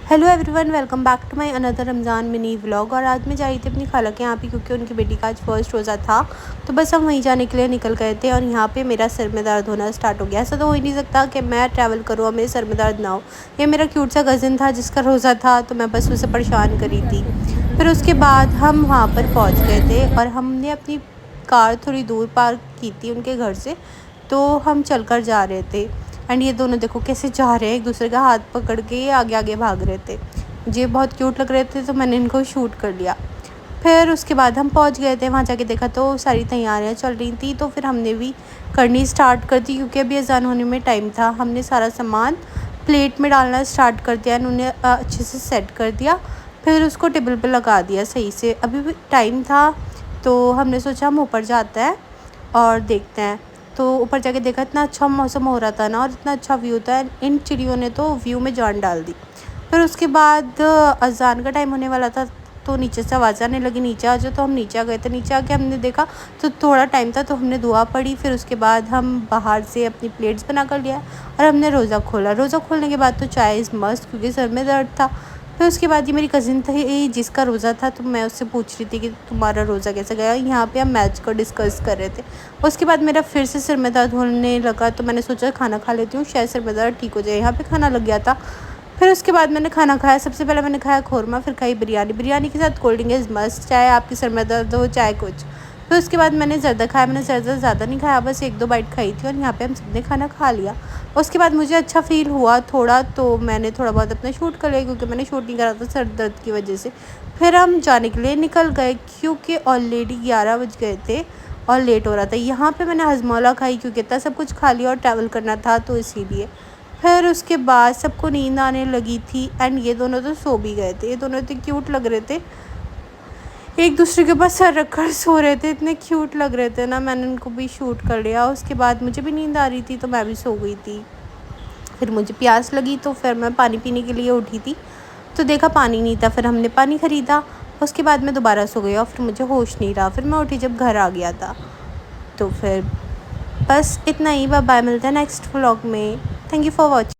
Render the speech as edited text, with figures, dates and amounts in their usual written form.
Hello everyone, welcome back to my another Ramzan mini vlog. और आज मैं जा रही थी अपनी खाला के यहाँ पे क्योंकि उनकी बेटी का आज फर्स्ट रोज़ा था। तो बस हम वहीं जाने के लिए निकल गए थे और यहाँ पे मेरा सर में दर्द होना स्टार्ट हो गया। ऐसा तो हो ही नहीं सकता कि मैं ट्रैवल करूँ और मेरे सर में दर्द ना हो। ये मेरा क्यूट सा कज़न था जिसका रोज़ा था, तो मैं बस उसे परेशान करी थी। फिर उसके बाद हम वहाँ पर पहुँच गए थे और हमने अपनी कार थोड़ी दूर पार्क की थी उनके घर से, तो हम चल कर जा रहे थे। एंड ये दोनों देखो कैसे जा रहे हैं, एक दूसरे का हाथ पकड़ के आगे आगे भाग रहे थे। मुझे बहुत क्यूट लग रहे थे तो मैंने इनको शूट कर लिया। फिर उसके बाद हम पहुंच गए थे, वहाँ जाके देखा तो सारी तैयारियां चल रही थी, तो फिर हमने भी करनी स्टार्ट कर दी क्योंकि अभी अज़ान होने में टाइम था। हमने सारा सामान प्लेट में डालना स्टार्ट कर दिया, उन्होंने अच्छे से सेट कर दिया। फिर उसको टेबल पर लगा दिया सही से। अभी भी टाइम था तो हमने सोचा हम ऊपर जाते हैं और देखते हैं। तो ऊपर जाके देखा, इतना अच्छा मौसम हो रहा था ना और इतना अच्छा व्यू था, इन चिड़ियों ने तो व्यू में जान डाल दी। फिर उसके बाद अज़ान का टाइम होने वाला था तो नीचे से आवाज़ आने लगी, नीचे आ जाओ। तो हम नीचे आ गए थे। नीचे आके हमने देखा तो थोड़ा टाइम था तो हमने दुआ पढ़ी। फिर उसके बाद हम बाहर से अपनी प्लेट्स बना कर लिया और हमने रोज़ा खोला। रोज़ा खोलने के बाद तो चाय इज़ मस्त क्योंकि सर में दर्द था। फिर उसके बाद ये मेरी कज़िन थी जिसका रोज़ा था, तो मैं उससे पूछ रही थी कि तुम्हारा रोज़ा कैसा गया। यहाँ पे हम मैच को डिस्कस कर रहे थे। उसके बाद मेरा फिर से सिर में दर्द होने लगा तो मैंने सोचा खाना खा लेती हूँ, शायद सिर में दर्द ठीक हो जाए। यहाँ पे खाना लग गया था। फिर उसके बाद मैंने खाना खाया। सबसे पहले मैंने खाया खौरमा, फिर खाई बिरयानी। बिरयानी के साथ कोल्ड ड्रिंक इज़ मस्ट, चाहे आपके सर में दर्द हो चाहे कुछ। फिर उसके बाद मैंने ज़र्दा खाया। मैंने ज़र्दा ज़्यादा नहीं खाया, बस 1-2 बाइट खाई थी और यहाँ पे हम सबने खाना खा लिया। उसके बाद मुझे अच्छा फ़ील हुआ थोड़ा, तो मैंने थोड़ा बहुत अपना शूट कर लिया क्योंकि मैंने शूट नहीं करा था सर दर्द की वजह से। फिर हम जाने के लिए निकल गए क्योंकि ऑलरेडी 11 बज गए थे और लेट हो रहा था। यहाँ पे मैंने हजमोला खाई क्योंकि इतना सब कुछ खा लिया और ट्रैवल करना था तो इसीलिए। फिर उसके बाद सबको नींद आने लगी थी एंड ये दोनों तो सो भी गए थे। ये दोनों इतने क्यूट लग रहे थे, एक दूसरे के ऊपर सर रखकर सो रहे थे, इतने क्यूट लग रहे थे ना। मैंने उनको भी शूट कर लिया। उसके बाद मुझे भी नींद आ रही थी तो मैं भी सो गई थी। फिर मुझे प्यास लगी तो फिर मैं पानी पीने के लिए उठी थी तो देखा पानी नहीं था। फिर हमने पानी ख़रीदा। उसके बाद मैं दोबारा सो गई और फिर मुझे होश नहीं रहा। फिर मैं उठी जब घर आ गया था। तो फिर बस इतना ही। बाय बाय, मिलते हैं नेक्स्ट व्लॉग में। Thank you for watching.